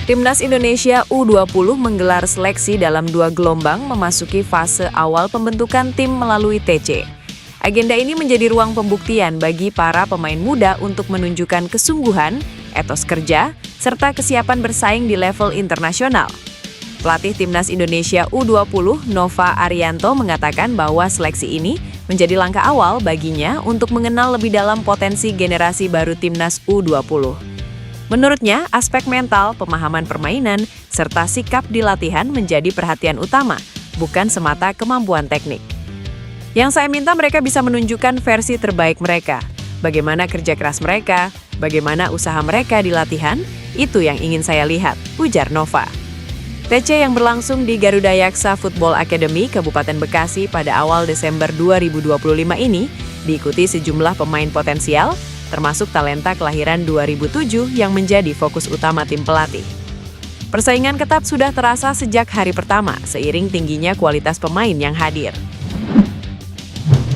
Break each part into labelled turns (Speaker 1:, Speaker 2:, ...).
Speaker 1: Timnas Indonesia U20 menggelar seleksi dalam 2 gelombang memasuki fase awal pembentukan tim melalui TC. Agenda ini menjadi ruang pembuktian bagi para pemain muda untuk menunjukkan kesungguhan, etos kerja, serta kesiapan bersaing di level internasional. Pelatih Timnas Indonesia U20, Nova Arianto, mengatakan bahwa seleksi ini menjadi langkah awal baginya untuk mengenal lebih dalam potensi generasi baru Timnas U20. Menurutnya, aspek mental, pemahaman permainan, serta sikap di latihan menjadi perhatian utama, bukan semata kemampuan teknik. Yang saya minta mereka bisa menunjukkan versi terbaik mereka. Bagaimana kerja keras mereka, bagaimana usaha mereka di latihan, itu yang ingin saya lihat, ujar Nova. TC yang berlangsung di Garuda Yaksa Football Academy, Kabupaten Bekasi pada awal Desember 2025 ini diikuti sejumlah pemain potensial, termasuk talenta kelahiran 2007 yang menjadi fokus utama tim pelatih. Persaingan ketat sudah terasa sejak hari pertama, seiring tingginya kualitas pemain yang hadir.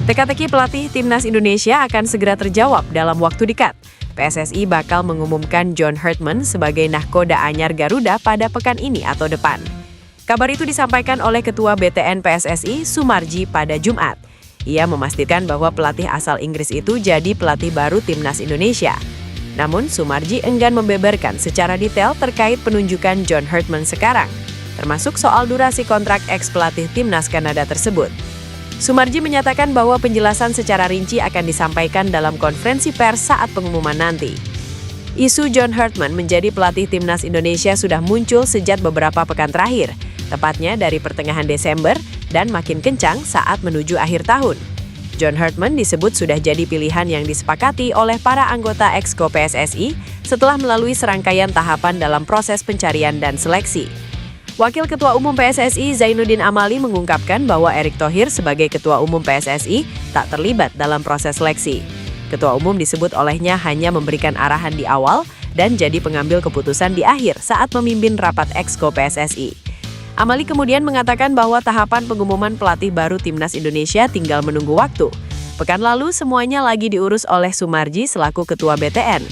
Speaker 1: Teka-teki pelatih Timnas Indonesia akan segera terjawab dalam waktu dekat. PSSI bakal mengumumkan John Hartman sebagai nahkoda anyar Garuda pada pekan ini atau depan. Kabar itu disampaikan oleh Ketua BTN PSSI, Sumarji, pada Jumat. Ia memastikan bahwa pelatih asal Inggris itu jadi pelatih baru Timnas Indonesia. Namun, Sumarji enggan membeberkan secara detail terkait penunjukan John Hartman sekarang, termasuk soal durasi kontrak ex-pelatih Timnas Kanada tersebut. Sumarji menyatakan bahwa penjelasan secara rinci akan disampaikan dalam konferensi pers saat pengumuman nanti. Isu John Hartman menjadi pelatih Timnas Indonesia sudah muncul sejak beberapa pekan terakhir, tepatnya dari pertengahan Desember, dan makin kencang saat menuju akhir tahun. John Hartman disebut sudah jadi pilihan yang disepakati oleh para anggota Exco PSSI setelah melalui serangkaian tahapan dalam proses pencarian dan seleksi. Wakil Ketua Umum PSSI Zainuddin Amali mengungkapkan bahwa Erick Thohir sebagai Ketua Umum PSSI tak terlibat dalam proses seleksi. Ketua Umum disebut olehnya hanya memberikan arahan di awal dan jadi pengambil keputusan di akhir saat memimpin rapat Exco PSSI. Amali kemudian mengatakan bahwa tahapan pengumuman pelatih baru Timnas Indonesia tinggal menunggu waktu. Pekan lalu semuanya lagi diurus oleh Sumarji selaku Ketua BTN.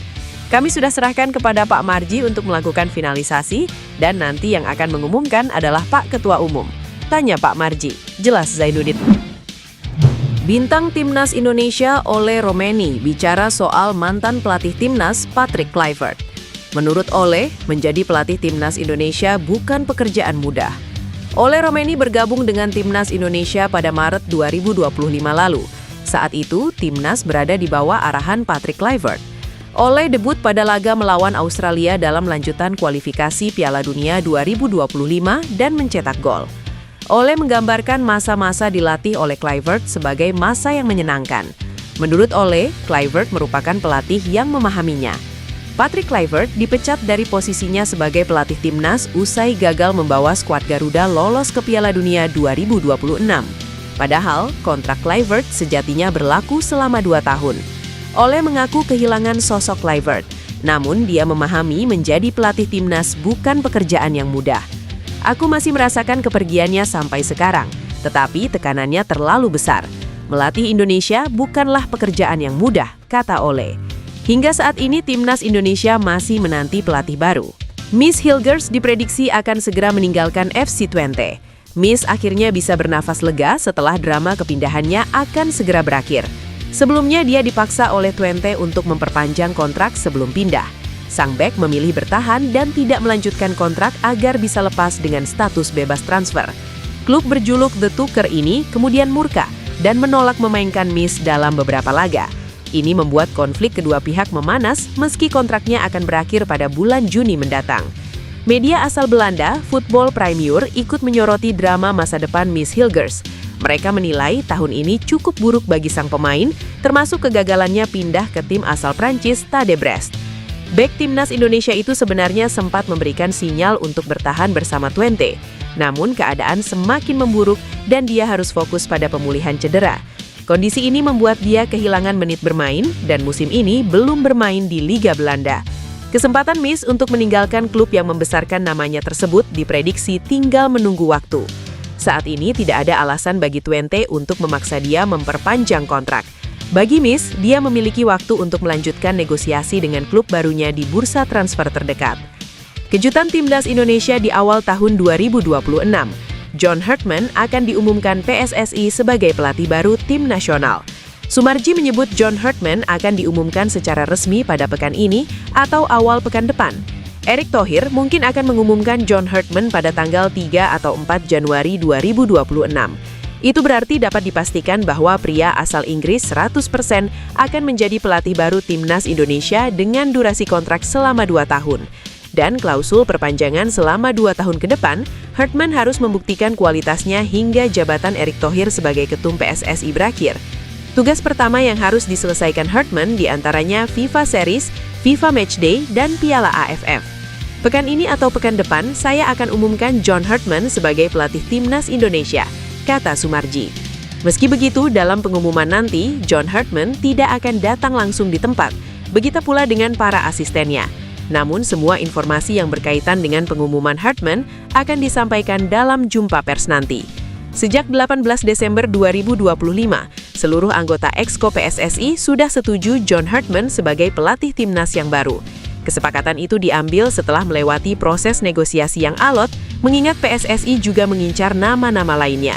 Speaker 1: Kami sudah serahkan kepada Pak Marji untuk melakukan finalisasi dan nanti yang akan mengumumkan adalah Pak Ketua Umum. Tanya Pak Marji, jelas Zainuddin. Bintang Timnas Indonesia Ole Romeni bicara soal mantan pelatih Timnas Patrick Kluivert. Menurut Ole, menjadi pelatih Timnas Indonesia bukan pekerjaan mudah. Ole Romeni bergabung dengan Timnas Indonesia pada Maret 2025 lalu. Saat itu, Timnas berada di bawah arahan Patrick Kluivert. Ole debut pada laga melawan Australia dalam lanjutan kualifikasi Piala Dunia 2025 dan mencetak gol. Ole menggambarkan masa-masa dilatih oleh Kluivert sebagai masa yang menyenangkan. Menurut Ole, Kluivert merupakan pelatih yang memahaminya. Patrick Kluivert dipecat dari posisinya sebagai pelatih Timnas usai gagal membawa skuad Garuda lolos ke Piala Dunia 2026. Padahal, kontrak Kluivert sejatinya berlaku selama 2 tahun. Ole mengaku kehilangan sosok Kluivert, namun dia memahami menjadi pelatih Timnas bukan pekerjaan yang mudah. Aku masih merasakan kepergiannya sampai sekarang, tetapi tekanannya terlalu besar. Melatih Indonesia bukanlah pekerjaan yang mudah, kata Ole. Hingga saat ini Timnas Indonesia masih menanti pelatih baru. Miss Hilgers diprediksi akan segera meninggalkan FC Twente. Miss akhirnya bisa bernafas lega setelah drama kepindahannya akan segera berakhir. Sebelumnya dia dipaksa oleh Twente untuk memperpanjang kontrak sebelum pindah. Sang bek memilih bertahan dan tidak melanjutkan kontrak agar bisa lepas dengan status bebas transfer. Klub berjuluk The Tuker ini kemudian murka dan menolak memainkan Miss dalam beberapa laga. Ini membuat konflik kedua pihak memanas meski kontraknya akan berakhir pada bulan Juni mendatang. Media asal Belanda, Football Premier, ikut menyoroti drama masa depan Miss Hilgers. Mereka menilai tahun ini cukup buruk bagi sang pemain, termasuk kegagalannya pindah ke tim asal Prancis Stade Brest. Bek Timnas Indonesia itu sebenarnya sempat memberikan sinyal untuk bertahan bersama Twente. Namun keadaan semakin memburuk dan dia harus fokus pada pemulihan cedera. Kondisi ini membuat dia kehilangan menit bermain dan musim ini belum bermain di Liga Belanda. Kesempatan Miss untuk meninggalkan klub yang membesarkan namanya tersebut diprediksi tinggal menunggu waktu. Saat ini tidak ada alasan bagi Twente untuk memaksa dia memperpanjang kontrak. Bagi Miss, dia memiliki waktu untuk melanjutkan negosiasi dengan klub barunya di bursa transfer terdekat. Kejutan timnas Indonesia di awal tahun 2026. John Hartman akan diumumkan PSSI sebagai pelatih baru tim nasional. Sumarji menyebut John Hartman akan diumumkan secara resmi pada pekan ini atau awal pekan depan. Erick Thohir mungkin akan mengumumkan John Hartman pada tanggal 3 atau 4 Januari 2026. Itu berarti dapat dipastikan bahwa pria asal Inggris 100% akan menjadi pelatih baru timnas Indonesia dengan durasi kontrak selama 2 tahun. Dan klausul perpanjangan selama 2 tahun ke depan, Hartman harus membuktikan kualitasnya hingga jabatan Erick Thohir sebagai ketum PSSI berakhir. Tugas pertama yang harus diselesaikan Hartman diantaranya FIFA Series, FIFA Matchday, dan Piala AFF. Pekan ini atau pekan depan, saya akan umumkan John Hartman sebagai pelatih timnas Indonesia, kata Sumarji. Meski begitu, dalam pengumuman nanti, John Hartman tidak akan datang langsung di tempat. Begitu pula dengan para asistennya. Namun, semua informasi yang berkaitan dengan pengumuman Hartman akan disampaikan dalam jumpa pers nanti. Sejak 18 Desember 2025, seluruh anggota Exco PSSI sudah setuju John Hartman sebagai pelatih timnas yang baru. Kesepakatan itu diambil setelah melewati proses negosiasi yang alot, mengingat PSSI juga mengincar nama-nama lainnya.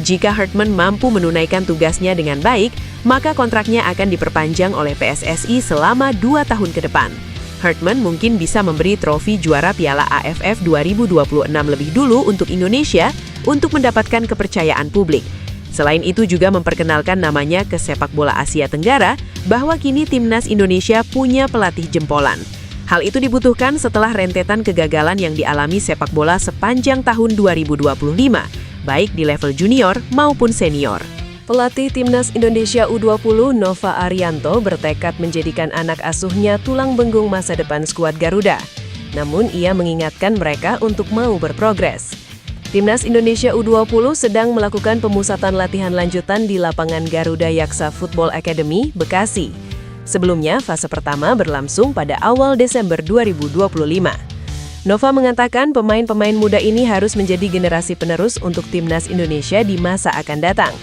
Speaker 1: Jika Hartman mampu menunaikan tugasnya dengan baik, maka kontraknya akan diperpanjang oleh PSSI selama 2 tahun ke depan. Hartman mungkin bisa memberi trofi juara Piala AFF 2026 lebih dulu untuk Indonesia untuk mendapatkan kepercayaan publik. Selain itu juga memperkenalkan namanya ke sepak bola Asia Tenggara bahwa kini timnas Indonesia punya pelatih jempolan. Hal itu dibutuhkan setelah rentetan kegagalan yang dialami sepak bola sepanjang tahun 2025, baik di level junior maupun senior. Pelatih Timnas Indonesia U20 Nova Arianto bertekad menjadikan anak asuhnya tulang punggung masa depan skuad Garuda. Namun ia mengingatkan mereka untuk mau berprogres. Timnas Indonesia U20 sedang melakukan pemusatan latihan lanjutan di lapangan Garuda Yaksa Football Academy, Bekasi. Sebelumnya, fase pertama berlangsung pada awal Desember 2025. Nova mengatakan pemain-pemain muda ini harus menjadi generasi penerus untuk Timnas Indonesia di masa akan datang.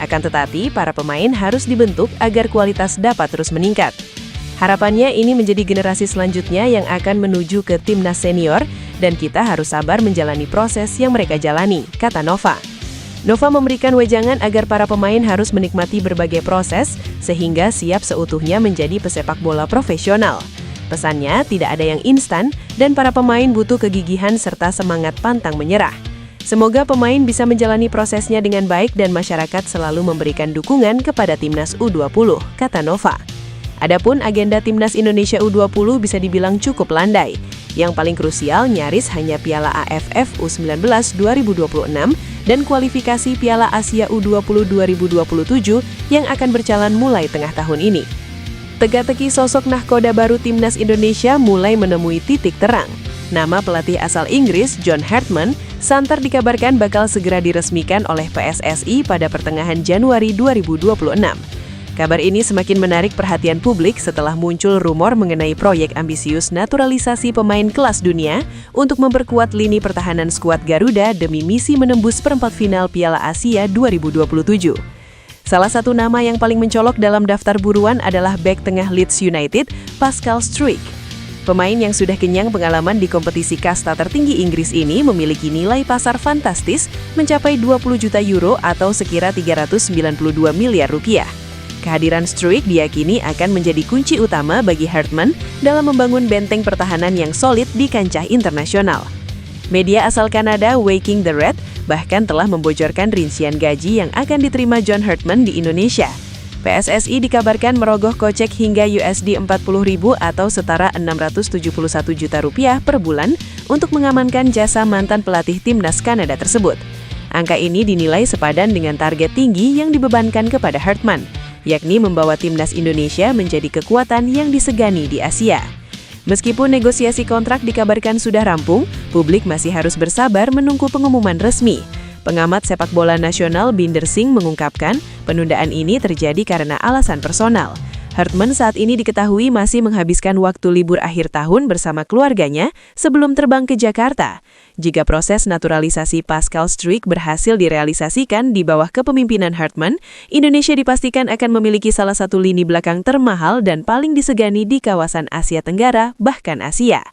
Speaker 1: Akan tetapi, para pemain harus dibentuk agar kualitas dapat terus meningkat. Harapannya ini menjadi generasi selanjutnya yang akan menuju ke timnas senior dan kita harus sabar menjalani proses yang mereka jalani, kata Nova. Nova memberikan wejangan agar para pemain harus menikmati berbagai proses sehingga siap seutuhnya menjadi pesepak bola profesional. Pesannya, tidak ada yang instan dan para pemain butuh kegigihan serta semangat pantang menyerah. Semoga pemain bisa menjalani prosesnya dengan baik dan masyarakat selalu memberikan dukungan kepada Timnas U20, kata Nova. Adapun agenda Timnas Indonesia U20 bisa dibilang cukup landai. Yang paling krusial nyaris hanya Piala AFF U19 2026 dan kualifikasi Piala Asia U20 2027 yang akan berjalan mulai tengah tahun ini. Teka-teki sosok nahkoda baru Timnas Indonesia mulai menemui titik terang. Nama pelatih asal Inggris, John Hartman, santer dikabarkan bakal segera diresmikan oleh PSSI pada pertengahan Januari 2026. Kabar ini semakin menarik perhatian publik setelah muncul rumor mengenai proyek ambisius naturalisasi pemain kelas dunia untuk memperkuat lini pertahanan skuad Garuda demi misi menembus perempat final Piala Asia 2027. Salah satu nama yang paling mencolok dalam daftar buruan adalah bek tengah Leeds United, Pascal Struijk. Pemain yang sudah kenyang pengalaman di kompetisi kasta tertinggi Inggris ini memiliki nilai pasar fantastis mencapai 20 juta euro atau sekira 392 miliar rupiah. Kehadiran Struijk diyakini akan menjadi kunci utama bagi Hartman dalam membangun benteng pertahanan yang solid di kancah internasional. Media asal Kanada Waking the Red bahkan telah membocorkan rincian gaji yang akan diterima John Hartman di Indonesia. PSSI dikabarkan merogoh kocek hingga USD 40.000 atau setara 671 juta rupiah per bulan untuk mengamankan jasa mantan pelatih timnas Kanada tersebut. Angka ini dinilai sepadan dengan target tinggi yang dibebankan kepada Hartman, yakni membawa timnas Indonesia menjadi kekuatan yang disegani di Asia. Meskipun negosiasi kontrak dikabarkan sudah rampung, publik masih harus bersabar menunggu pengumuman resmi. Pengamat sepak bola nasional Binder Singh mengungkapkan, penundaan ini terjadi karena alasan personal. Hartman saat ini diketahui masih menghabiskan waktu libur akhir tahun bersama keluarganya sebelum terbang ke Jakarta. Jika proses naturalisasi Pascal Struijk berhasil direalisasikan di bawah kepemimpinan Hartman, Indonesia dipastikan akan memiliki salah satu lini belakang termahal dan paling disegani di kawasan Asia Tenggara, bahkan Asia.